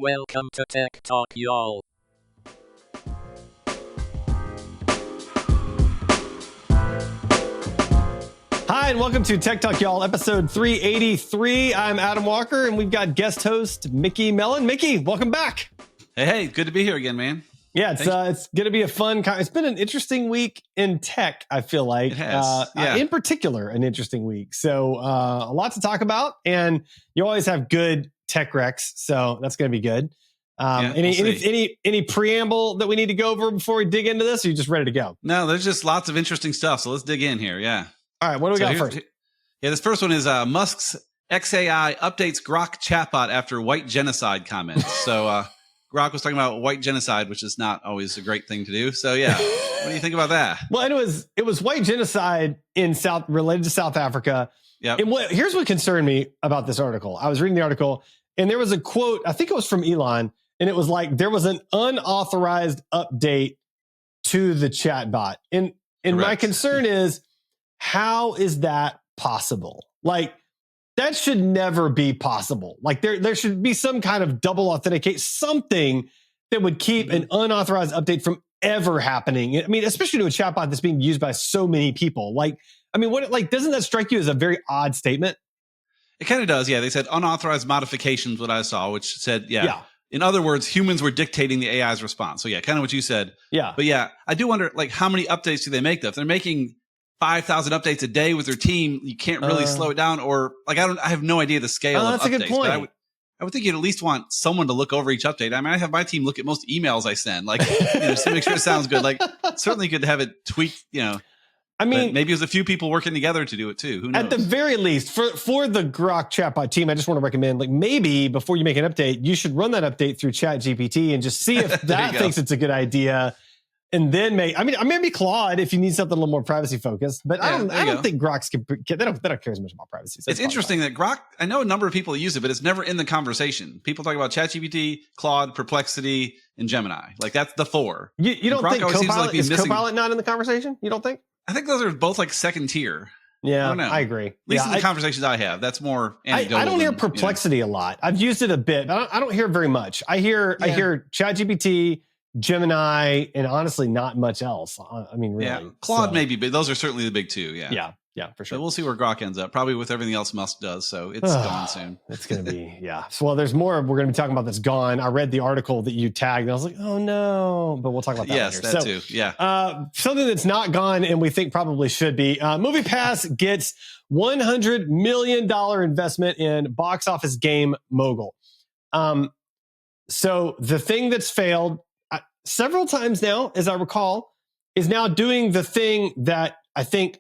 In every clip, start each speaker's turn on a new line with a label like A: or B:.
A: Welcome to Tech Talk, y'all.
B: Hi, and welcome to Tech Talk, y'all, episode 383. I'm Adam Walker, and we've got guest host Mickey Mellon. Mickey, welcome back.
C: Hey, good to be here again, man.
B: Yeah, it's going to be a fun. It's been an interesting week in tech, I feel like.
C: It has.
B: In particular, an interesting week. So a lot to talk about, and you always have good tech recs, so that's going to be good. Any preamble that we need to go over before we dig into this, or are you just ready to go?
C: No, there's just lots of interesting stuff, so let's dig in here, yeah.
B: All right, what do we got first?
C: Yeah, this first one is Musk's XAI updates Grok chatbot after white genocide comments. So Grok was talking about white genocide, which is not always a great thing to do. So yeah, what do you think about that?
B: Well, it was white genocide related to South Africa.
C: Yeah.
B: And here's what concerned me about this article. I was reading the article, and there was a quote. I think it was from Elon, and it was like there was an unauthorized update to the chatbot. And my concern is, how is that possible? Like, that should never be possible. Like, there should be some kind of double authenticate, something that would keep an unauthorized update from ever happening. I mean, especially to a chatbot that's being used by so many people. Like, I mean, doesn't that strike you as a very odd statement?
C: It kind of does, yeah. They said unauthorized modifications, what I saw, which said, yeah. In other words, humans were dictating the AI's response. So yeah, kind of what you said.
B: Yeah.
C: But yeah, I do wonder, like, how many updates do they make though? If they're making 5,000 updates a day with their team, you can't really slow it down, or like I have no idea the scale of
B: that's
C: updates.
B: A good point.
C: But I would think you'd at least want someone to look over each update. I mean, I have my team look at most emails I send, like, just to make sure it sounds good. Like, certainly could have it tweaked, I mean, maybe it was a few people working together to do it too. Who knows?
B: At the very least, for the Grok chatbot team, I just want to recommend, like, maybe before you make an update, you should run that update through ChatGPT and just see if that thinks it's a good idea. And then maybe Claude if you need something a little more privacy focused, but I don't think Grok's they don't care as much about privacy. So
C: it's interesting that Grok, I know a number of people use it, but it's never in the conversation. People talk about ChatGPT, Claude, Perplexity, and Gemini. Like, that's the four.
B: You don't think Copilot is Copilot not in the conversation? You don't think?
C: I think those are both like second tier.
B: Yeah,
C: I don't know.
B: I agree.
C: At least in the conversations I have, that's more anecdotal.
B: I don't hear Perplexity a lot. I've used it a bit, but I don't hear it very much. I hear ChatGPT, Gemini, and honestly, not much else. I mean, really.
C: Yeah. Claude maybe, but those are certainly the big two. Yeah.
B: Yeah, for sure.
C: So we'll see where Grok ends up, probably with everything else Musk does. So it's gone soon.
B: It's going to be, yeah. So, well, there's more we're going to be talking about that's gone. I read the article that you tagged, and I was like, oh no, but we'll talk about that later.
C: Yes, that too. Yeah.
B: Something that's not gone and we think probably should be. MoviePass gets $100 million investment in box office game mogul. So the thing that's failed several times now, as I recall, is now doing the thing that I think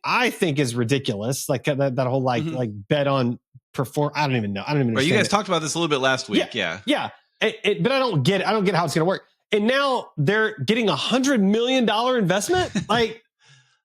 B: is ridiculous. Like that whole like bet on perform. I don't even know.
C: Right, you guys talked about this a little bit last week. Yeah.
B: But I don't get how it's going to work. And now they're getting $100 million investment. Like,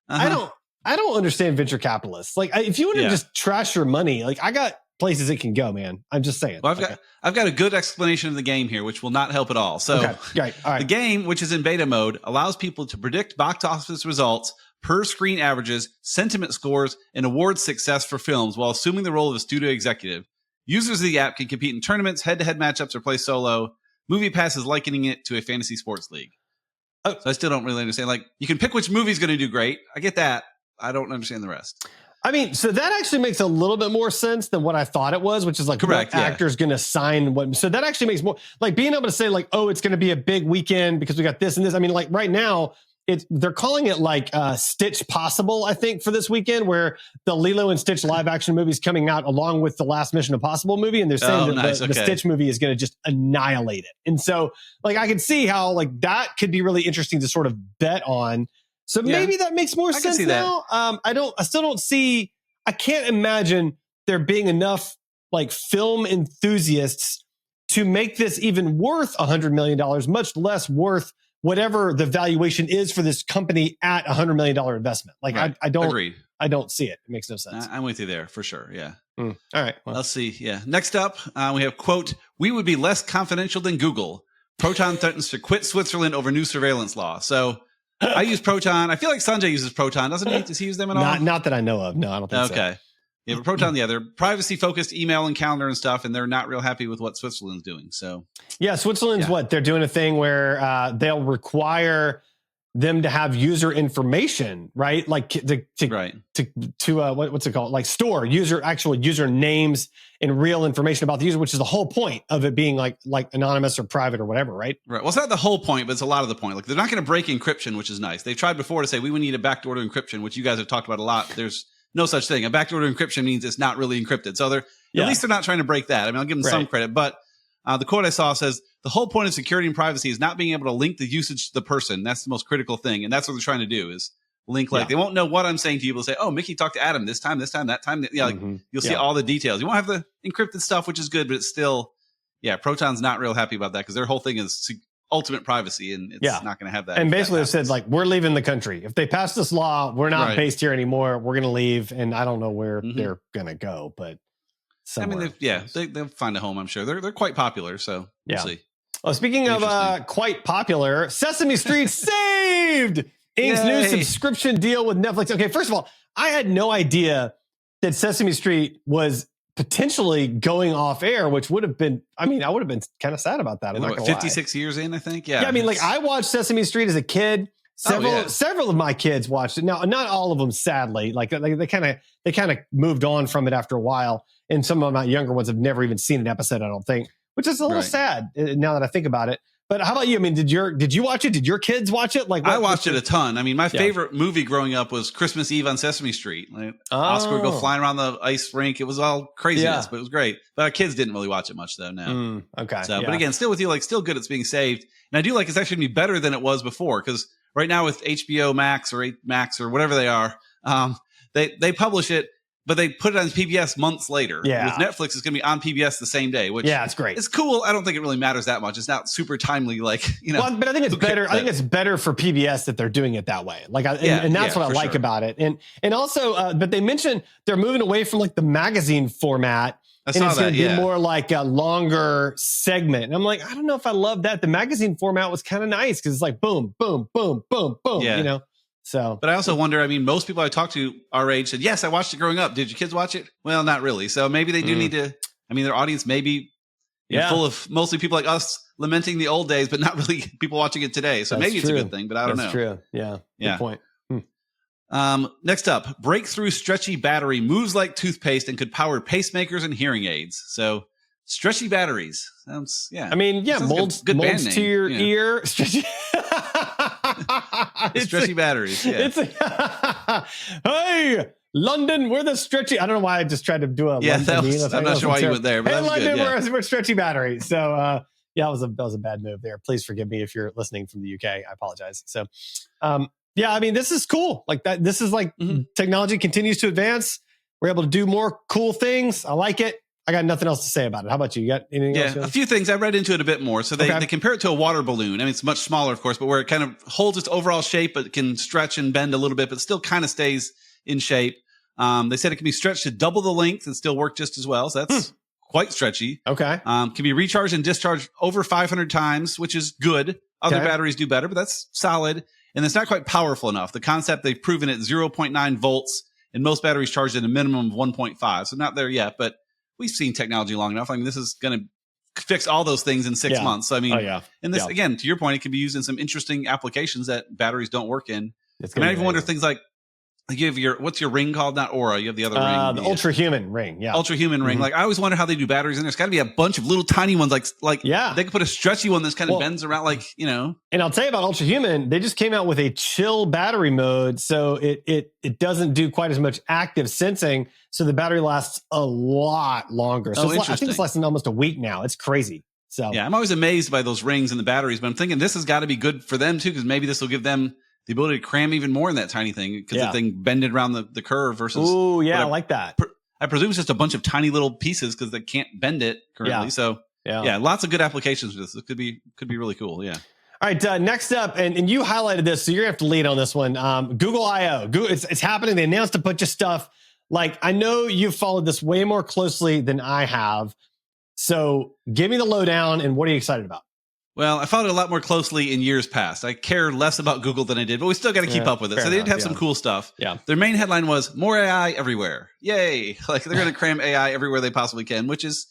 B: I don't understand venture capitalists. Like, if you want to just trash your money, like, I got places it can go, man. I'm just saying.
C: Well, I've got a good explanation of the game here, which will not help at all. So
B: All right.
C: The game, which is in beta mode, allows people to predict box office results, per screen averages, sentiment scores, and award success for films while assuming the role of a studio executive. Users of the app can compete in tournaments, head-to-head matchups, or play solo. MoviePass is likening it to a fantasy sports league. So I still don't really understand. Like, you can pick which movie's going to do great. I get that. I don't understand the rest.
B: I mean, so that actually makes a little bit more sense than what I thought it was, which is like,
C: correct,
B: what actor's going to sign what. So that actually makes more, like, being able to say, like, oh, it's going to be a big weekend because we got this and this. I mean, like, right now, they're calling it like Stitch Possible, I think, for this weekend, where the Lilo and Stitch live action movie is coming out along with the last Mission Impossible movie. And they're saying the Stitch movie is going to just annihilate it. And so, like, I can see how, like, that could be really interesting to sort of bet on. So maybe that makes more sense now. I can't imagine there being enough, like, film enthusiasts to make this even worth $100 million, much less worth whatever the valuation is for this company at $100 million investment. Like, right. I don't agree. I don't see it. It makes no sense.
C: I'm with you there for sure. Yeah.
B: All right.
C: Well, let's see. Yeah. Next up, we have, quote, "We would be less confidential than Google. Proton threatens to quit Switzerland over new surveillance law." So I use Proton. I feel like Sanjay uses Proton. Doesn't he? Does he use them at all?
B: Not that I know of. No, I don't think so.
C: Okay. Yeah, but Proton, they're privacy-focused email and calendar and stuff, and they're not real happy with what Switzerland's doing. So,
B: yeah, Switzerland's what they're doing a thing where they'll require them to have user information, right? Like what's it called? Like store actual user names and real information about the user, which is the whole point of it being like anonymous or private or whatever, right?
C: Right. Well, it's not the whole point, but it's a lot of the point. Like they're not going to break encryption, which is nice. They've tried before to say we would need a backdoor to encryption, which you guys have talked about a lot. There's no such thing. A backdoor to encryption means it's not really encrypted. So at least they're not trying to break that. I mean, I'll give them some credit, but the quote I saw says, the whole point of security and privacy is not being able to link the usage to the person. That's the most critical thing. And that's what they're trying to do is link, they won't know what I'm saying to you. They'll say, oh, Mickey talked to Adam this time, that time. Yeah, you'll see all the details. You won't have the encrypted stuff, which is good, but it's still, Proton's not real happy about that because their whole thing is ultimate privacy and it's not going to have that.
B: And basically they said we're leaving the country. If they pass this law, we're not based here anymore. We're going to leave. And I don't know where they're going to go, but somewhere.
C: I mean, they'll find a home, I'm sure. They're quite popular, so we'll see.
B: Well, speaking of quite popular, Sesame Street saved Inc.'s new subscription deal with Netflix. Okay, first of all, I had no idea that Sesame Street was potentially going off air, which would have been, I would have been kind of sad about that. I'm not gonna
C: 56 years in, I think. Yeah.
B: Yeah, I mean, I watched Sesame Street as a kid. Several of my kids watched it. Now, not all of them, sadly. They kind of moved on from it after a while. And some of my younger ones have never even seen an episode, I don't think, which is a little sad now that I think about it. But how about you? I mean, did you watch it? Did your kids watch it?
C: I watched it a ton. I mean, my favorite movie growing up was Christmas Eve on Sesame Street. Oscar would go flying around the ice rink. It was all craziness, but it was great. But our kids didn't really watch it much though. No.
B: Okay.
C: So, but again, still with you, still good. It's being saved, and I do like it's actually gonna be better than it was before because right now with HBO Max or Max or whatever they are, they publish it. But they put it on PBS months later.
B: Yeah.
C: With Netflix, it's going to be on PBS the same day, which
B: it's great.
C: It's cool. I don't think it really matters that much. It's not super timely, Well,
B: but I think it's better. I think it's better for PBS that they're doing it that way. And that's what I like about it. And also, but they mentioned they're moving away from the magazine format. It's going to be more like a longer segment. And I'm like, I don't know if I love that. The magazine format was kind of nice because it's boom, boom, boom, boom, boom. So,
C: but I also wonder, most people I talked to our age said, yes, I watched it growing up. Did your kids watch it? Well, not really. So maybe they do need to, their audience may be full of mostly people like us lamenting the old days, but not really people watching it today. So maybe it's a good thing, but I don't know.
B: That's true. Yeah. Good point.
C: Next up, breakthrough stretchy battery moves like toothpaste and could power pacemakers and hearing aids. So stretchy batteries sounds,
B: molds to your ear.
C: Stretchy batteries. Yeah.
B: Hey, London, we're the stretchy. I don't know why I just tried to do a London.
C: I'm not sure why you went there, but
B: hey, London, we're stretchy batteries. So that was a bad move there. Please forgive me if you're listening from the UK. I apologize. So this is cool. This is technology continues to advance. We're able to do more cool things. I like it. I got nothing else to say about it. How about you? You got anything else?
C: A few things. I read into it a bit more. So they compare it to a water balloon. It's much smaller, of course, but where it kind of holds its overall shape, but can stretch and bend a little bit, but still kind of stays in shape. They said it can be stretched to double the length and still work just as well. So that's quite stretchy.
B: Okay.
C: Can be recharged and discharged over 500 times, which is good. Other batteries do better, but that's solid. And it's not quite powerful enough. The concept, they've proven at 0.9 volts, and most batteries charged at a minimum of 1.5. So not there yet, but we've seen technology long enough. This is going to fix all those things in 6 months. So, and this, again, to your point, it can be used in some interesting applications that batteries don't work in. I even wonder things like you have what's your ring called? Not Aura. You have the other ring.
B: The Ultra Human ring. Yeah.
C: Ultra Human ring. I always wonder how they do batteries in there. There's got to be a bunch of little tiny ones. They could put a stretchy one that's kind of bends around
B: And I'll tell you about Ultra Human. They just came out with a chill battery mode. So it doesn't do quite as much active sensing. So the battery lasts a lot longer. So I think it's less than almost a week now. It's crazy. So
C: I'm always amazed by those rings and the batteries, but I'm thinking this has got to be good for them too, because maybe this will give them the ability to cram even more in that tiny thing because the thing bended around the curve versus.
B: Oh yeah, I like that.
C: I presume it's just a bunch of tiny little pieces because they can't bend it currently. So lots of good applications for this. It could be really cool. Yeah.
B: All right, next up, and you highlighted this, so you're gonna have to lead on this one. Google I/O. It's happening. They announced a bunch of stuff. I know you've followed this way more closely than I have. So give me the lowdown and what are you excited about?
C: Well, I followed it a lot more closely in years past. I care less about Google than I did, but we still got to keep up with it. So they did have some cool stuff.
B: Yeah.
C: Their main headline was more AI everywhere. Yay. Like they're going to cram AI everywhere they possibly can, which is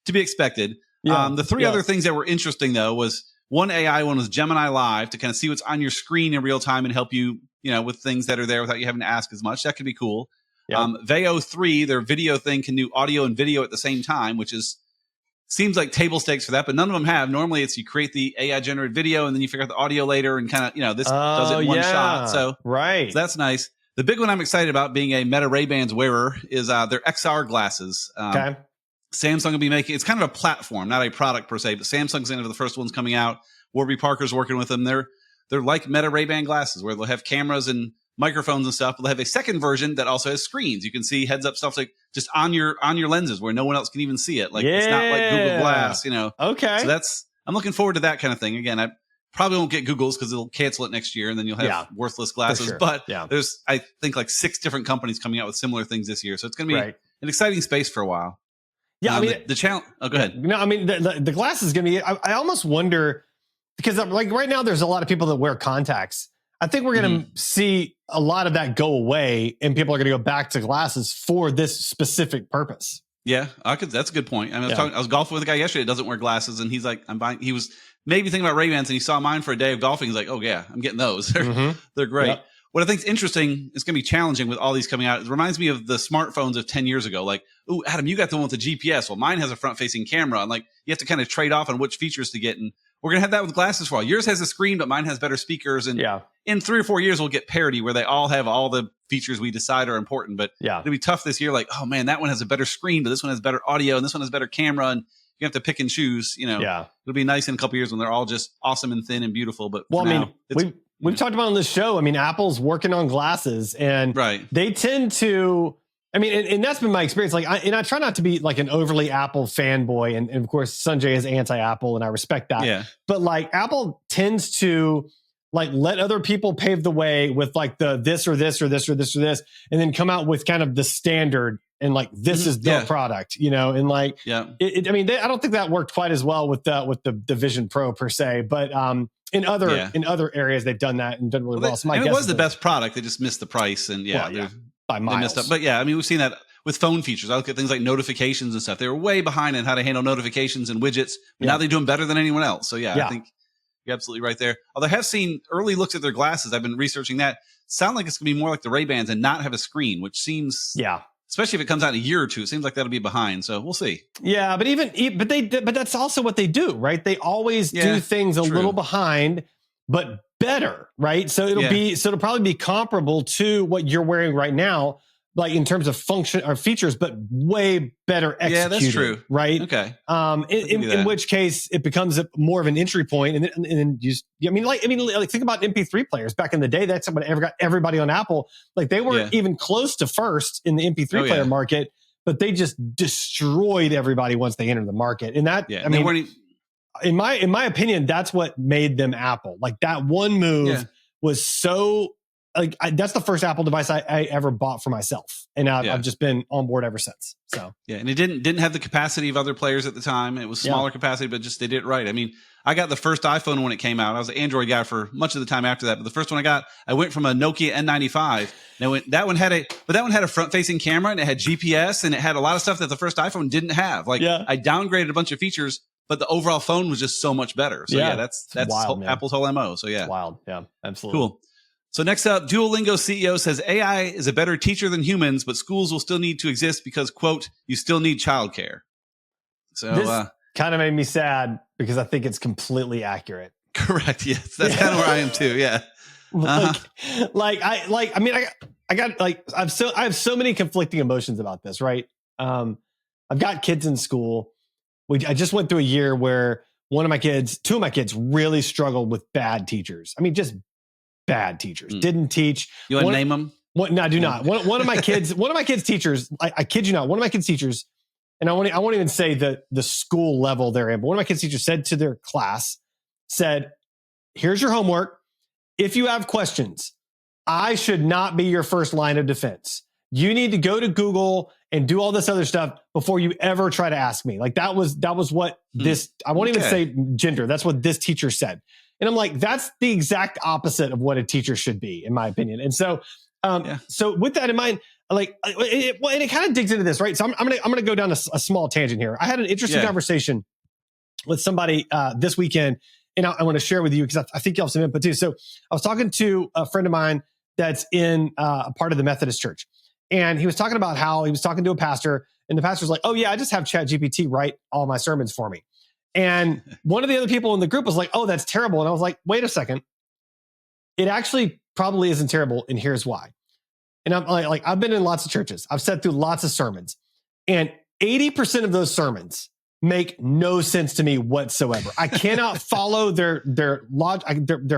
C: to be expected.
B: Yeah.
C: The three other things that were interesting, though, was one AI one was Gemini Live to kind of see what's on your screen in real time and help you, with things that are there without you having to ask as much. That could be cool.
B: Yep.
C: Veo 3, their video thing, can do audio and video at the same time, which seems like table stakes for that, but none of them have. Normally it's you create the AI generated video and then you figure out the audio later and kind of, this does it in one shot. So that's nice. The big one I'm excited about, being a Meta Ray-Bans wearer, is their XR glasses. Samsung will be making, it's kind of a platform, not a product per se, but Samsung's going to be the first ones coming out. Warby Parker's working with them. They're like Meta Ray-Ban glasses where they'll have cameras and microphones and stuff, but they'll have a second version that also has screens. You can see heads up stuff like just on your lenses where no one else can even see it. Like it's not like Google Glass,
B: Okay.
C: So I'm looking forward to that kind of thing. Again, I probably won't get Google's because it'll cancel it next year and then you'll have worthless glasses.
B: Sure.
C: But there's, I think, like 6 different companies coming out with similar things this year. So it's going to be an exciting space for a while.
B: Yeah. I mean,
C: the challenge. Oh, go ahead.
B: No, I mean, the glass is going to be, I almost wonder, because like right now there's a lot of people that wear contacts. I think we're going to see a lot of that go away and people are going to go back to glasses for this specific purpose. Yeah,
C: that's a good point. I mean, I was golfing with a guy yesterday that doesn't wear glasses and he's like, he was maybe thinking about Ray-Bans and he saw mine for a day of golfing. He's like, oh yeah, I'm getting those. They're great. Yep. What I think is interesting, it's going to be challenging with all these coming out. It reminds me of the smartphones of 10 years ago. Like, oh, Adam, you got the one with the GPS. Well, mine has a front-facing camera. And like, you have to kind of trade off on which features to get. And we're going to have that with glasses for a while. Yours has a screen, but mine has better speakers. And in 3 or 4 years, we'll get parity where they all have all the features we decide are important. But it'll be tough this year. Like, oh man, that one has a better screen, but this one has better audio and this one has better camera. And you have to pick and choose, It'll be nice in a couple of years when they're all just awesome and thin and beautiful. But
B: we've talked about on this show. I mean, Apple's working on glasses and they tend to, I mean, and that's been my experience. Like, I try not to be like an overly Apple fanboy. And of course, Sanjay is anti-Apple and I respect that. Yeah. But like Apple tends to like let other people pave the way with like the this or this or this or this or this, and then come out with kind of the standard and like, this is the product, and like, I mean, I don't think that worked quite as well with the Vision Pro per se, but, in other areas, they've done that and done really well. So
C: it was the best product. They just missed the price and
B: by miles.
C: They missed up. But I mean, we've seen that with phone features. I look at things like notifications and stuff. They were way behind in how to handle notifications and widgets. But now they're doing better than anyone else. So I think you're absolutely right there. Although I have seen early looks at their glasses. I've been researching that. Sound like it's going to be more like the Ray-Bans and not have a screen, which seems especially if it comes out in a year or two, it seems like that'll be behind. So we'll see.
B: Yeah, but that's also what they do, right? They always do things a little behind, but better, right? So it'll probably be comparable to what you're wearing right now, like in terms of function or features, but way better executed. Yeah, that's true. Right?
C: Okay.
B: In which case it becomes more of an entry point, and then think about MP3 players back in the day. That's what got everybody on Apple. Like they weren't even close to first in the MP3 player market, but they just destroyed everybody once they entered the market. And that, I mean, in my opinion, that's what made them Apple. Like that one move was so. Like that's the first Apple device I ever bought for myself, and I've just been on board ever since. So
C: and it didn't have the capacity of other players at the time. It was smaller capacity, but just they did it right. I mean, I got the first iPhone when it came out. I was an Android guy for much of the time after that, but the first one I went from a Nokia N95. Now that one had a front-facing camera and it had GPS and it had a lot of stuff that the first iPhone didn't have. Like I downgraded a bunch of features, but the overall phone was just so much better. So that's wild, Apple's whole MO. So
B: it's wild. Yeah, absolutely.
C: Cool. So next up, Duolingo CEO says AI is a better teacher than humans, but schools will still need to exist because, quote, you still need childcare. So
B: this kind of made me sad because I think it's completely accurate.
C: Correct. Yes, that's kind of where I am too. Yeah.
B: I have so many conflicting emotions about this. Right. I've got kids in school. I just went through a year where two of my kids really struggled with bad teachers. I mean, just bad teachers. Didn't teach.
C: You want to name them?
B: No, I do not. One of my kids' teachers, I kid you not, one of my kids' teachers, and I won't even say the school level they're in, but one of my kids' teachers said to their class, here's your homework. If you have questions, I should not be your first line of defense. you need to go to Google and do all this other stuff before you ever try to ask me. Like that was what this, I won't even say gender. That's what this teacher said. And I'm like, that's the exact opposite of what a teacher should be, in my opinion. And so, so with that in mind, like, it kind of digs into this, right? So I'm gonna go down a small tangent here. I had an interesting conversation with somebody this weekend, and I want to share with you because I think you have some input too. So I was talking to a friend of mine that's in a part of the Methodist church, and he was talking about how he was talking to a pastor, and the pastor was like, "Oh yeah, I just have ChatGPT write all my sermons for me." And one of the other people in the group was like, "Oh, that's terrible." And I was like, "Wait a second, it actually probably isn't terrible, and here's why." And I'm like, I've been in lots of churches. I've sat through lots of sermons, and 80% of those sermons make no sense to me whatsoever. I cannot follow their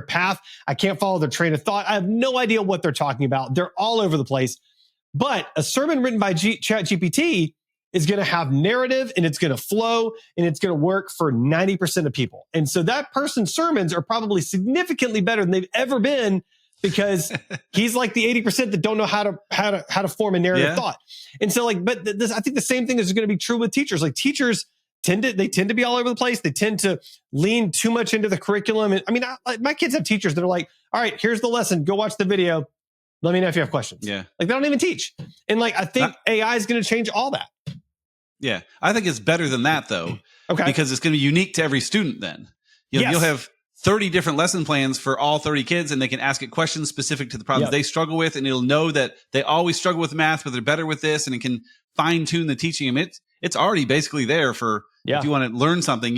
B: path. I can't follow their train of thought. I have no idea what they're talking about. They're all over the place. But a sermon written by ChatGPT is going to have narrative, and it's going to flow, and it's going to work for 90% of people. And so that person's sermons are probably significantly better than they've ever been, because he's like the 80% that don't know how to form a narrative thought. And so like, but I think the same thing is going to be true with teachers. Like teachers tend to be all over the place. They tend to lean too much into the curriculum. And I mean, my kids have teachers that are like, all right, here's the lesson. Go watch the video. Let me know if you have questions. Yeah. Like they don't even teach. And like, I think AI is going to change all that.
C: Yeah. I think it's better than that though. Okay. Because it's going to be unique to every student then. You'll have 30 different lesson plans for all 30 kids, and they can ask it questions specific to the problems they struggle with. And it'll know that they always struggle with math, but they're better with this, and it can fine tune the teaching. It's already basically there for if you want to learn something.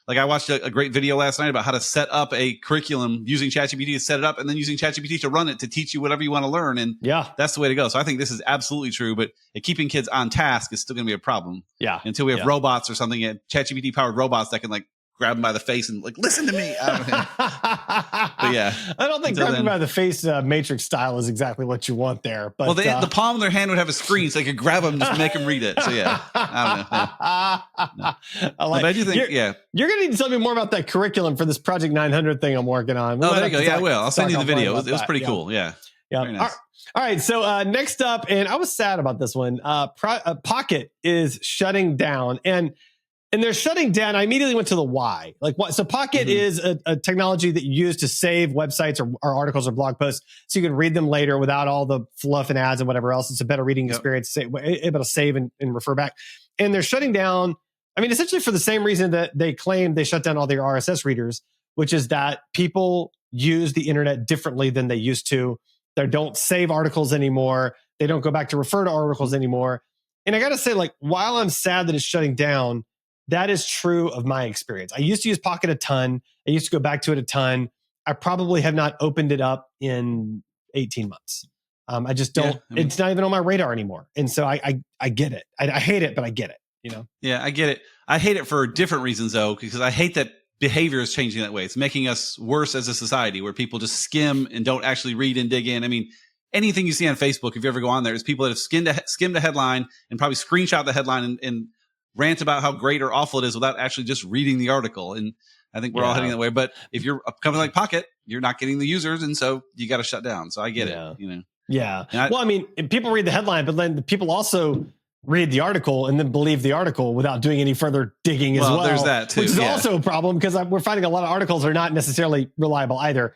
C: I watched a great video last night about how to set up a curriculum using ChatGPT to set it up, and then using ChatGPT to run it to teach you whatever you want to learn. And that's the way to go. So I think this is absolutely true, but keeping kids on task is still going to be a problem. Yeah. Until we have robots or something, ChatGPT powered robots that can like grab him by the face and like, listen to me. I don't know. But yeah.
B: I don't think grabbing by the face Matrix style is exactly what you want there. But
C: the palm of their hand would have a screen so they could grab them and just make them read it. So yeah, I don't know. Yeah.
B: But I do think, you're going to need to tell me more about that curriculum for this Project 900 thing I'm working on.
C: There you go. Yeah, I will. I'll send you the video. It was pretty cool. Yeah.
B: Yeah. Nice. All right. So next up, and I was sad about this one, Pocket is shutting down. And they're shutting down. I immediately went to the why. So Pocket is a technology that you use to save websites or articles or blog posts so you can read them later without all the fluff and ads and whatever else. It's a better reading experience, able to save and refer back. And they're shutting down, I mean, essentially for the same reason that they claim they shut down all their RSS readers, which is that people use the internet differently than they used to. They don't save articles anymore. They don't go back to refer to articles anymore. And I got to say, like, while I'm sad that it's shutting down, that is true of my experience. I used to use Pocket a ton. I used to go back to it a ton. I probably have not opened it up in 18 months. I just don't, it's not even on my radar anymore. And so I get it. I hate it, but I get it, you know?
C: Yeah, I get it. I hate it for different reasons though, because I hate that behavior is changing that way. It's making us worse as a society where people just skim and don't actually read and dig in. I mean, anything you see on Facebook, if you ever go on there, is people that have skimmed a headline and probably screenshot the headline and rant about how great or awful it is without actually just reading the article. And I think we're all heading that way. But if you're a company like Pocket, you're not getting the users. And so you got to shut down. So I get it, you know?
B: Yeah. Well, I mean, people read the headline, but then the people also read the article and then believe the article without doing any further digging as well.
C: There's that too.
B: Which is also a problem because we're finding a lot of articles are not necessarily reliable either,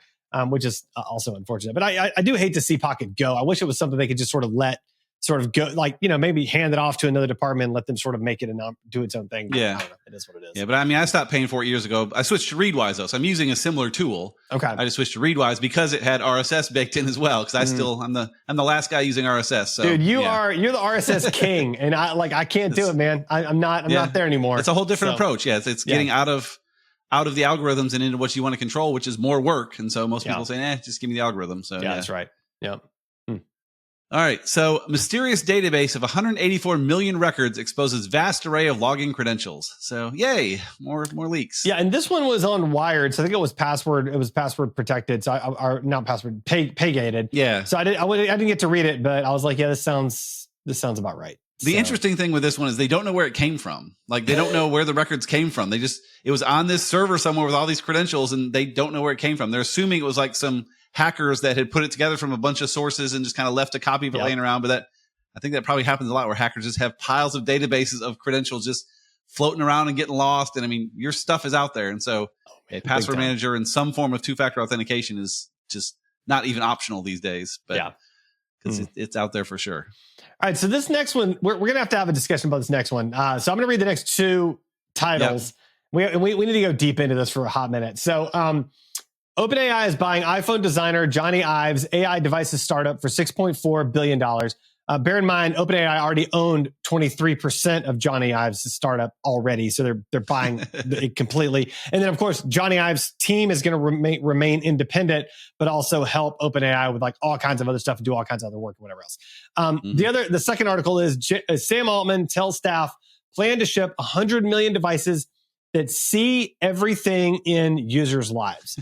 B: which is also unfortunate. But I do hate to see Pocket go. I wish it was something they could just sort of let sort of go, like, you know, maybe hand it off to another department and let them sort of make it and do its own thing.
C: Yeah.
B: I don't know. It is what it is.
C: Yeah. But I mean, I stopped paying for it years ago. I switched to Readwise though. So I'm using a similar tool. Okay. I just switched to Readwise because it had RSS baked in as well. Cause I'm the last guy using RSS. So
B: dude, you're the RSS king. And I can't do it, man. I'm not there anymore.
C: It's a whole different approach. Yeah. It's getting out of the algorithms and into what you want to control, which is more work. And so most people say, just give me the algorithm. So
B: that's right. Yeah.
C: All right. So mysterious database of 184 million records exposes vast array of login credentials. So yay, more leaks.
B: Yeah. And this one was on Wired. So I think it was password protected. So not password, pay gated.
C: Yeah.
B: So I didn't get to read it, but I was like, yeah, this sounds about right.
C: The interesting thing with this one is they don't know where it came from. Like they don't know where the records came from. It was on this server somewhere with all these credentials and they don't know where it came from. They're assuming it was like some hackers that had put it together from a bunch of sources and just kind of left a copy of it laying around. But I think that probably happens a lot where hackers just have piles of databases of credentials just floating around and getting lost. And I mean, your stuff is out there. And so a password manager and some form of two-factor authentication is just not even optional these days. But because it's out there for sure.
B: All right. So this next one, we're going to have a discussion about this next one. So I'm going to read the next two titles. Yep. We need to go deep into this for a hot minute. So OpenAI is buying iPhone designer Johnny Ives AI devices startup for $6.4 billion. Bear in mind, OpenAI already owned 23% of Johnny Ives' startup already. So they're buying it completely. And then, of course, Johnny Ives' team is going to remain independent, but also help OpenAI with like all kinds of other stuff and do all kinds of other work and whatever else. The second article is Sam Altman tells staff plan to ship 100 million devices that see everything in users' lives.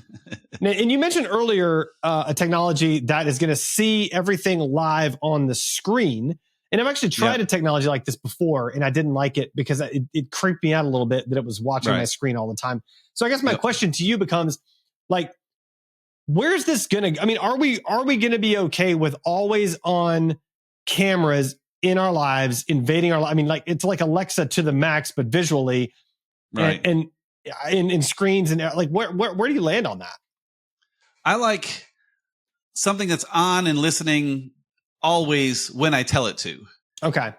B: And you mentioned earlier a technology that is going to see everything live on the screen. And I've actually tried a technology like this before, and I didn't like it because it creeped me out a little bit that it was watching my screen all the time. So I guess my question to you becomes, like, where's this going to? I mean, are we going to be okay with always on cameras in our lives invading our? I mean, like it's like Alexa to the max, but visually.
C: Right.
B: And in screens and like where do you land on that? I
C: like something that's on and listening always when I tell it to.
B: Okay.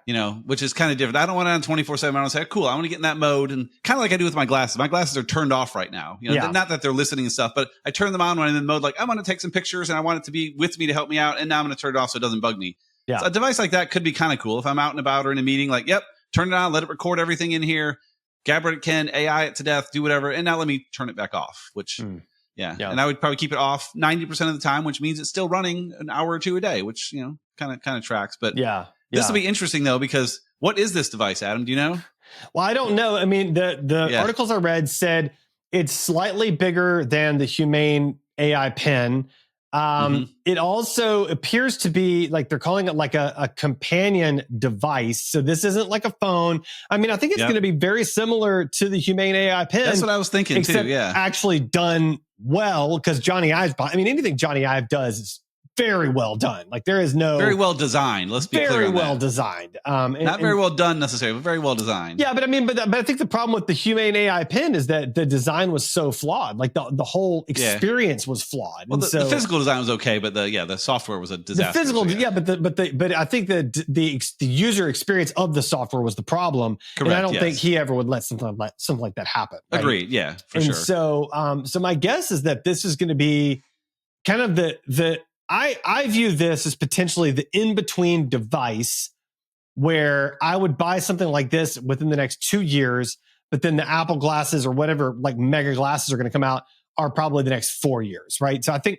C: Which is kind of different. I don't want it on 24/7. I want to say, cool, I want to get in that mode. And kind of like I do with my glasses. My glasses are turned off right now. Not that they're listening and stuff, but I turn them on when I'm in the mode, like I want to take some pictures and I want it to be with me to help me out. And now I'm going to turn it off so it doesn't bug me. Yeah. So a device like that could be kind of cool. If I'm out and about or in a meeting, like, yep, turn it on, let it record everything in here. Gabbard can AI it to death, do whatever, and now let me turn it back off, which, and I would probably keep it off 90% of the time, which means it's still running an hour or two a day, which, kind of tracks. But this will be interesting, though, because what is this device, Adam? Do you know?
B: Well, I don't know. I mean, the articles I read said it's slightly bigger than the Humane AI pen. It also appears to be like they're calling it like a companion device. So this isn't like a phone. I mean, I think it's going to be very similar to the Humane AI pen.
C: That's what I was thinking too. Yeah,
B: actually done well because Johnny Ive. I mean, anything Johnny Ive does is very well done. Like there is no
C: very well designed. Let's be clear on that.
B: Very well designed.
C: Not very well done necessarily, but very well designed.
B: Yeah, but I mean, but I think the problem with the Humane AI pen is that the design was so flawed. Like the whole experience was flawed.
C: Well, the physical design was okay, but the software was a disaster.
B: The physical, but I think the user experience of the software was the problem. Correct, and I don't think he ever would let something like that happen. Right?
C: Agreed. Yeah, for sure.
B: So my guess is that this is going to be kind of the I view this as potentially the in-between device where I would buy something like this within the next 2 years, but then the Apple glasses or whatever like mega glasses are going to come out are probably the next 4 years, right? So I think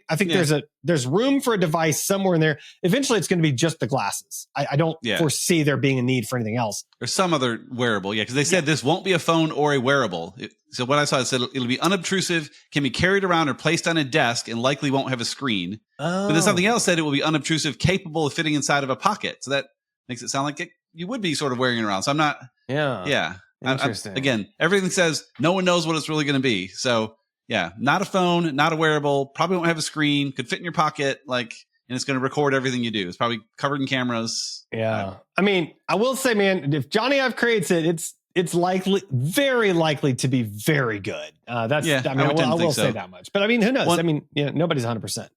B: there's room for a device somewhere in there. Eventually, it's going to be just the glasses. I don't foresee there being a need for anything else.
C: Or some other wearable, because they said this won't be a phone or a wearable. So what I saw, it said it'll be unobtrusive, can be carried around or placed on a desk, and likely won't have a screen. But then something else said it will be unobtrusive, capable of fitting inside of a pocket. So that makes it sound like you would be sort of wearing it around. So I'm not. Yeah.
B: Interesting.
C: Again, everything says no one knows what it's really going to be. So. Yeah, not a phone, not a wearable, probably won't have a screen, could fit in your pocket, and it's going to record everything you do. It's probably covered in cameras.
B: Yeah. I mean, I will say, man, if Johnny Ive creates it, it's very likely to be very good. I will say that much. But I mean, who knows? Nobody's 100%.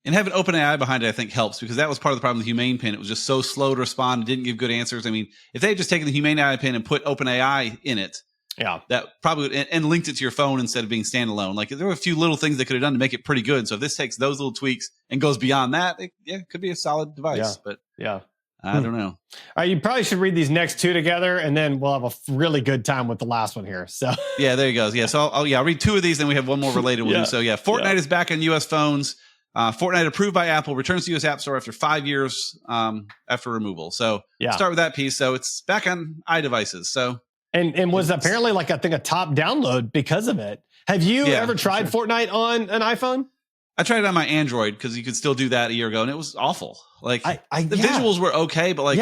C: And having OpenAI behind it, I think, helps because that was part of the problem with the Humane pen. It was just so slow to respond. It didn't give good answers. I mean, if they had just taken the Humane AI pen and put OpenAI in it, that probably would, and linked it to your phone instead of being standalone. Like there were a few little things they could have done to make it pretty good. So if this takes those little tweaks and goes beyond that, it could be a solid device. But I don't know.
B: All right, you probably should read these next two together, and then we'll have a really good time with the last one here. So
C: there you go. Yeah, so I'll read two of these, then we have one more related one. So Fortnite is back on U.S. phones. Fortnite approved by Apple, returns to U.S. App Store after 5 years after removal. So start with that piece. So it's back on iDevices. So.
B: And was apparently I think a top download because of it. Have you ever tried Fortnite on an iPhone?
C: I tried it on my Android because you could still do that a year ago, and it was awful. The visuals were okay, but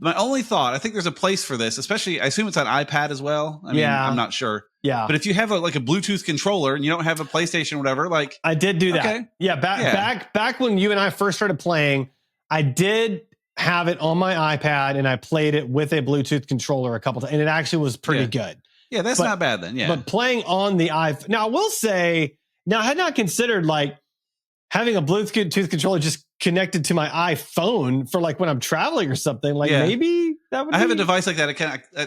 C: my only thought, I think there's a place for this, especially I assume it's on iPad as well. I mean, I'm not sure. Yeah. But if you have a Bluetooth controller and you don't have a PlayStation or whatever,
B: I did do that. Okay. Yeah, back when you and I first started playing, I did have it on my iPad and I played it with a Bluetooth controller a couple times, and it actually was pretty good.
C: Yeah, that's not bad then. Yeah.
B: But playing on the iPhone, now I will say, I had not considered like having a Bluetooth controller just connected to my iPhone for like when I'm traveling or something. Like maybe that would.
C: I have a device like that.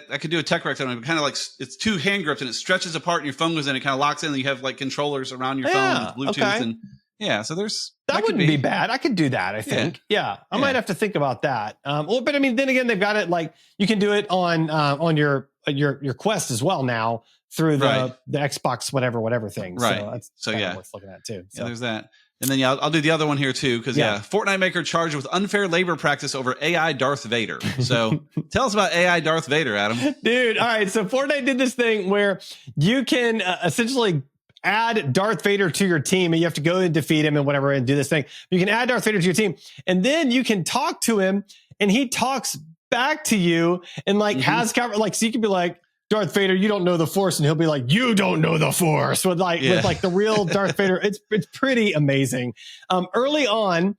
C: I could do a tech rec on it. Kind of like it's two hand grips and it stretches apart and your phone goes in. It kind of locks in. And you have like controllers around your phone with Bluetooth and so there's
B: that wouldn't be bad. I could do that. I think. Yeah, I might have to think about that. But I mean, then again, they've got it like you can do it on your Quest as well now through the Xbox whatever thing.
C: Right.
B: So that's worth looking at too. So.
C: Yeah, there's that. And then I'll do the other one here too because Fortnite maker charged with unfair labor practice over AI Darth Vader. So tell us about AI Darth Vader, Adam.
B: Dude, all right. So Fortnite did this thing where you can essentially add Darth Vader to your team, and you have to go and defeat him and whatever and do this thing. You can add Darth Vader to your team, and then you can talk to him, and he talks back to you and like has cover like so you can be like, Darth Vader, you don't know the Force, and he'll be like, you don't know the Force with the real Darth Vader. It's pretty amazing. Early on,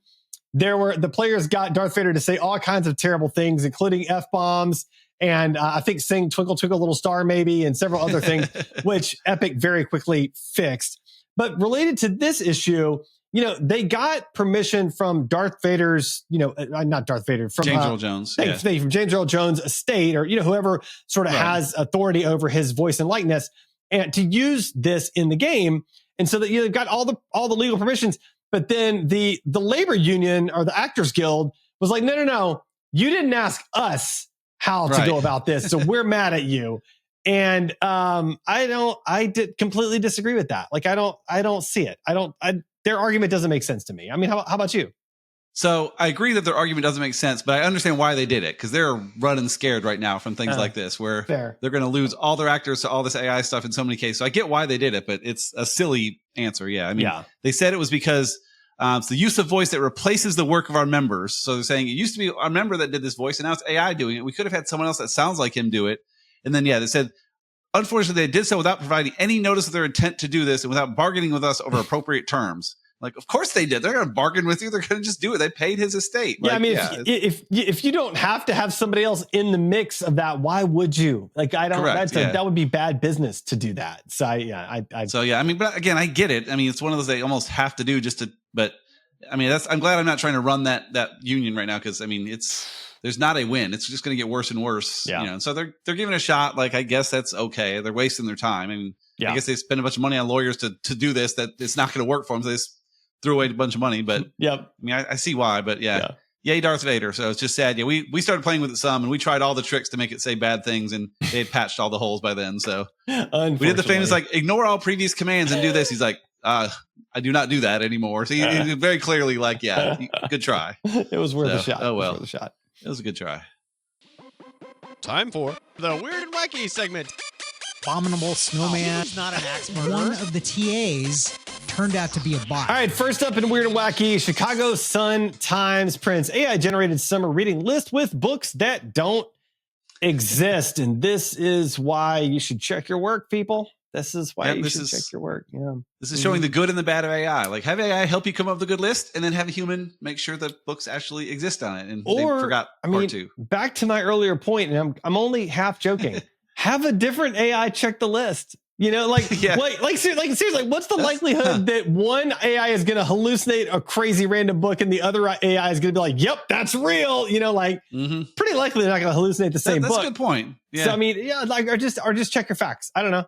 B: the players got Darth Vader to say all kinds of terrible things, including F-bombs and I think sing Twinkle Twinkle Little Star maybe and several other things, which Epic very quickly fixed. But related to this issue, they got permission from Darth Vader's, not Darth Vader, from
C: James Earl Jones.
B: From James Earl Jones' estate or, whoever sort of has authority over his voice and likeness and to use this in the game. And so that they've got all the legal permissions. But then the labor union or the Actors Guild was like, no, you didn't ask us how to go about this. So we're mad at you. And I did completely disagree with that. Like, I don't see it. Their argument doesn't make sense to me. I mean, how about you?
C: So I agree that their argument doesn't make sense, but I understand why they did it because they're running scared right now from things like this, where they're going to lose all their actors to all this AI stuff in so many cases. So I get why they did it, but it's a silly answer. Yeah. I mean, they said it was because it's the use of voice that replaces the work of our members. So they're saying it used to be our member that did this voice, and now it's AI doing it. We could have had someone else that sounds like him do it. And then, they said, unfortunately, they did so without providing any notice of their intent to do this and without bargaining with us over appropriate terms. Like, of course they did. They're going to bargain with you. They're going to just do it. They paid his estate.
B: Yeah, I mean, if you don't have to have somebody else in the mix of that, why would you? Like, I don't. That would be bad business to do that. So
C: I mean, but again, I get it. I mean, it's one of those they almost have to do just to. But I mean, I'm glad I'm not trying to run that union right now because I mean, there's not a win. It's just going to get worse and worse. Yeah. And so they're giving it a shot. Like, I guess that's okay. They're wasting their time. I mean, I guess they spend a bunch of money on lawyers to do this. That it's not going to work for them. So they just threw away a bunch of money. But I mean, I see why. But yay, Darth Vader. So it's just sad. Yeah, we started playing with it some, and we tried all the tricks to make it say bad things, and they had patched all the holes by then. So we did the famous like ignore all previous commands and do this. He's like, I do not do that anymore. So he very clearly like, good try.
B: It was worth a shot.
C: Oh well,
B: it was worth a shot.
C: It was a good try.
D: Time for the Weird and Wacky segment.
E: Abominable snowman.
F: He's not an axe murderer.
E: One of the TAs turned out to be a bot.
B: All right, first up in Weird and Wacky, Chicago Sun-Times prints AI-generated summer reading list with books that don't exist. And this is why you should check your work, people. This is why you should check your work. Yeah.
C: This is showing the good and the bad of AI. Like, have AI help you come up with a good list, and then have a human make sure that books actually exist on it. And they forgot part two.
B: Back to my earlier point, and I'm only half joking. Have a different AI check the list. Seriously, what's the likelihood that one AI is going to hallucinate a crazy random book and the other AI is going to be like, yep, that's real. Pretty likely they're not going to hallucinate the same book.
C: That's a good point. Yeah.
B: So, I mean, or just check your facts. I don't know.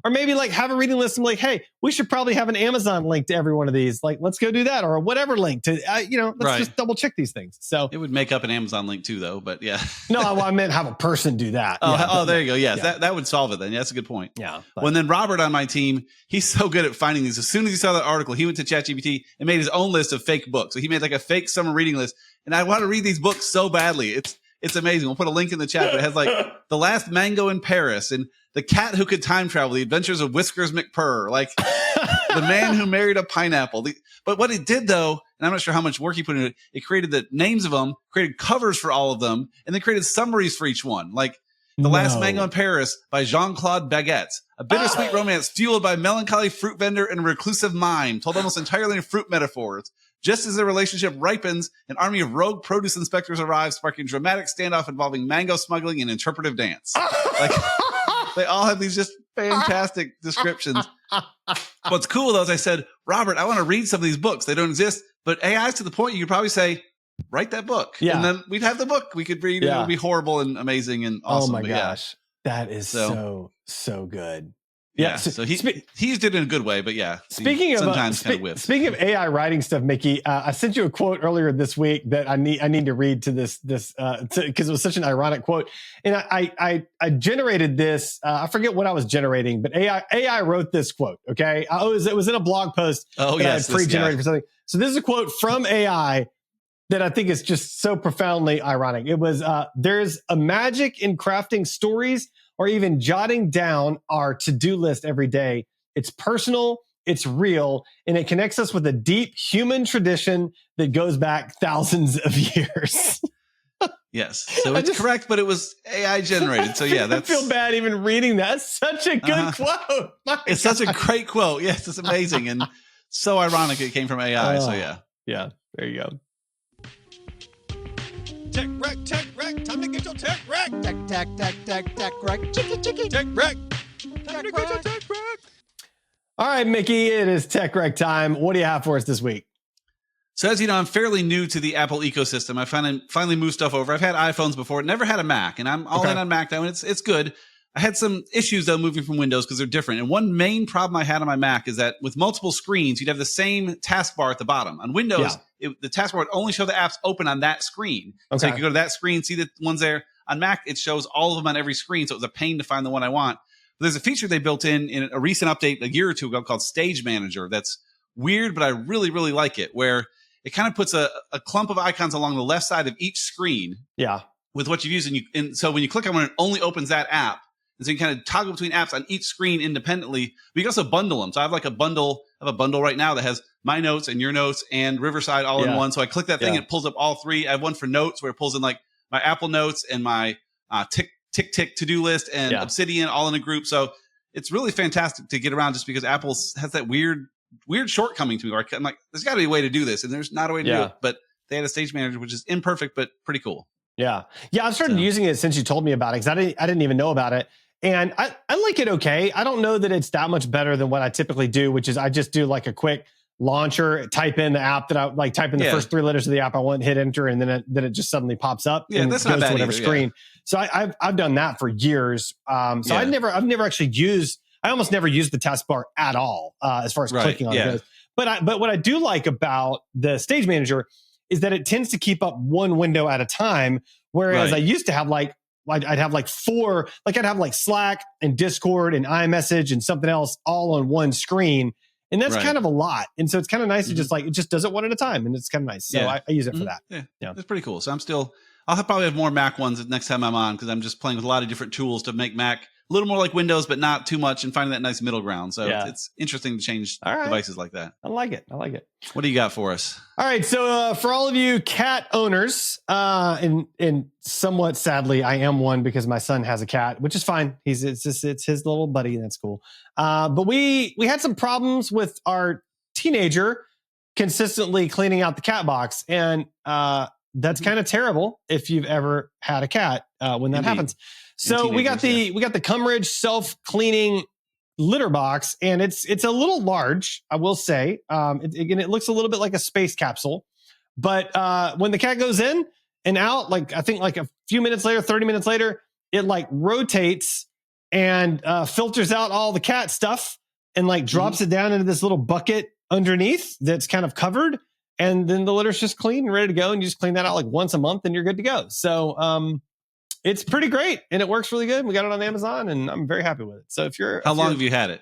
B: Or maybe have a reading list and like, hey, we should probably have an Amazon link to every one of these. Like, let's go do that, or whatever link to, let's just double check these things. So
C: it would make up an Amazon link too, though. But yeah.
B: No, I meant have a person do that.
C: There you go. Yes, that would solve it then. Yeah, that's a good point.
B: Yeah.
C: Well, then Robert on my team, he's so good at finding these. As soon as he saw that article, he went to ChatGPT and made his own list of fake books. So he made like a fake summer reading list. And I want to read these books so badly. It's amazing. We'll put a link in the chat, but it has like The Last Mango in Paris and The Cat Who Could Time Travel, The Adventures of Whiskers McPurr, like The Man Who Married a Pineapple. But what it did though, and I'm not sure how much work he put into it, it created the names of them, created covers for all of them, and then created summaries for each one. Like The Last Mango in Paris by Jean-Claude Baguette. A bittersweet romance fueled by melancholy fruit vendor and reclusive mime, told almost entirely in fruit metaphors. Just as the relationship ripens, an army of rogue produce inspectors arrive, sparking dramatic standoff involving mango smuggling and interpretive dance. Like, they all have these just fantastic descriptions. What's cool, though, is I said, Robert, I want to read some of these books. They don't exist. But AI is to the point you could probably say, write that book.
B: Yeah.
C: And then we'd have the book we could read. And it would be horrible and amazing and awesome.
B: Oh my gosh. That is so good. Yeah.
C: So he used it in a good way, but yeah.
B: Speaking of
C: sometimes kind of whiffs.
B: Speaking of AI writing stuff, Mickey, I sent you a quote earlier this week that I need to read to this because it was such an ironic quote. And I generated this. I forget what I was generating, but AI wrote this quote. Okay, it was in a blog post.
C: Oh
B: that
C: yes,
B: I pre-generated for something. So this is a quote from AI that I think is just so profoundly ironic. It was, there's a magic in crafting stories or even jotting down our to-do list every day. It's personal, it's real, and it connects us with a deep human tradition that goes back thousands of years.
C: Yes. So it's correct, but it was AI generated. So yeah,
B: I feel bad even reading that. That's such a good quote.
C: It's such a great quote. Yes, it's amazing. And so ironic it came from AI. So yeah.
B: Yeah, there you go.
D: Tech wreck, time to get your tech wreck.
E: Tech wreck. Chicky.
D: Tech wreck. Time to get your tech wreck.
B: All right, Mickey, it is Tech Wreck time. What do you have for us this week?
C: So as you know, I'm fairly new to the Apple ecosystem. I finally moved stuff over. I've had iPhones before, never had a Mac, and I'm all in on Mac now, and it's good. I had some issues, though, moving from Windows because they're different. And one main problem I had on my Mac is that with multiple screens, you'd have the same taskbar at the bottom. On Windows, the taskbar would only show the apps open on that screen. So you could go to that screen, see the ones there. On Mac, it shows all of them on every screen, so it was a pain to find the one I want. But there's a feature they built in a recent update a year or two ago called Stage Manager that's weird, but I really, really like it, where it kind of puts a clump of icons along the left side of each screen with what you've used. And so when you click on one, it only opens that app. And so you can kind of toggle between apps on each screen independently. But you can also bundle them. So I have a bundle right now that has my notes and your notes and Riverside all in one. So I click that thing, and it pulls up all three. I have one for notes where it pulls in like my Apple Notes and my tick to-do list and Obsidian all in a group. So it's really fantastic to get around just because Apple has that weird shortcoming to me. Where I'm like, there's got to be a way to do this. And there's not a way to do it. But they had a Stage Manager, which is imperfect, but pretty cool. Yeah.
B: I've started using it since you told me about it because I didn't even know about it. And I like it okay. I don't know that it's that much better than what I typically do, which is I just do like a quick launcher, type in the app that I like, type in the first three letters of the app I want, hit enter, and then it just suddenly pops up and
C: that's
B: goes
C: not bad
B: to whatever
C: either,
B: screen. So I've done that for years. I've never actually I almost never used the taskbar at all as far as clicking on it goes. But what I do like about the Stage Manager is that it tends to keep up one window at a time, whereas I used to have I'd have like four, like I'd have like Slack and Discord and iMessage and something else all on one screen. And that's kind of a lot. And so it's kind of nice to just it just does it one at a time. And it's kind of nice. So I use it for that.
C: Yeah. That's pretty cool. So I'll probably have more Mac ones next time I'm on because I'm just playing with a lot of different tools to make Mac a little more like Windows, but not too much, and finding that nice middle ground. So it's interesting to change devices like that.
B: I like it.
C: What do you got for us?
B: All right. So for all of you cat owners, and somewhat sadly, I am one because my son has a cat, which is fine. It's his little buddy. And that's cool. But we had some problems with our teenager consistently cleaning out the cat box. And that's kind of terrible if you've ever had a cat when that happens. So we got the Cumridge self-cleaning litter box, and it's a little large, I will say. It looks a little bit like a space capsule, but when the cat goes in and out, I think a few minutes later, 30 minutes later, it rotates and filters out all the cat stuff and drops it down into this little bucket underneath that's kind of covered, and then the litter's just clean and ready to go, and you just clean that out once a month and you're good to go. So it's pretty great, and it works really good. We got it on Amazon, and I'm very happy with it. So
C: how long have you had it?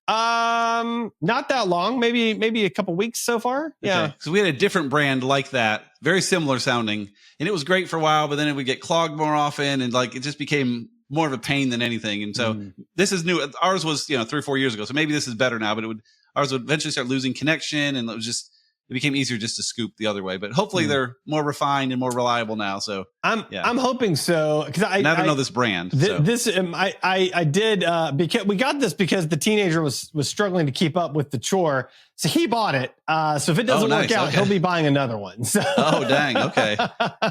B: Not that long, maybe a couple weeks so far. Yeah.
C: Okay. So we had a different brand like that, very similar sounding, and it was great for a while, but then it would get clogged more often, and it just became more of a pain than anything. And so this is new. Ours was 3 or 4 years ago, so maybe this is better now. But ours would eventually start losing connection, and it became easier just to scoop the other way. But hopefully they're more refined and more reliable now. So
B: I'm hoping so, because I
C: don't know this brand.
B: This I did because we got this because the teenager was struggling to keep up with the chore, so he bought it. So if it doesn't work out, he'll be buying another one. So.
C: Oh dang, okay,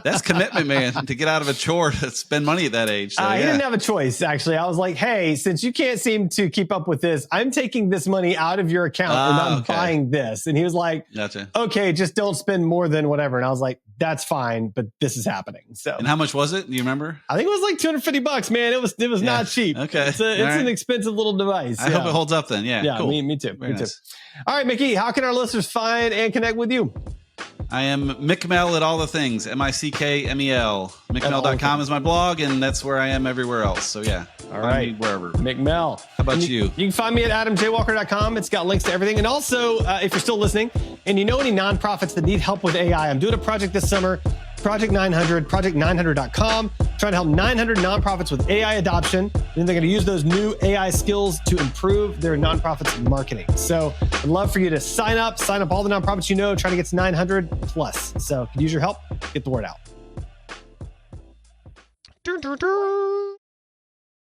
C: that's commitment, man. To get out of a chore to spend money at that age. So,
B: He didn't have a choice. Actually, I was like, hey, since you can't seem to keep up with this, I'm taking this money out of your account and I'm buying this. And he was like,
C: gotcha.
B: Okay, just don't spend more than whatever. And I was like, that's fine, but this is happening. So,
C: and how much was it? Do you remember?
B: I think it was like $250, man. It was not cheap.
C: Okay,
B: it's an expensive little device.
C: I hope it holds up then. Yeah,
B: cool. me too. Me too. All right, Mickey, how can our listeners find and connect with you?
C: I am Mickmel at all the things. MICKMEL. Mickmel.com is my blog, and that's where I am everywhere else. So yeah.
B: All right.
C: Wherever.
B: Mickmel.
C: How about you?
B: You can find me at adamjwalker.com. It's got links to everything. And also, if you're still listening and you know any nonprofits that need help with AI, I'm doing a project this summer. Project 900, project900.com, trying to help 900 nonprofits with AI adoption. And they're going to use those new AI skills to improve their nonprofits marketing. So I'd love for you to sign up all the nonprofits you know, trying to get to 900 plus. So could use your help, get the word out.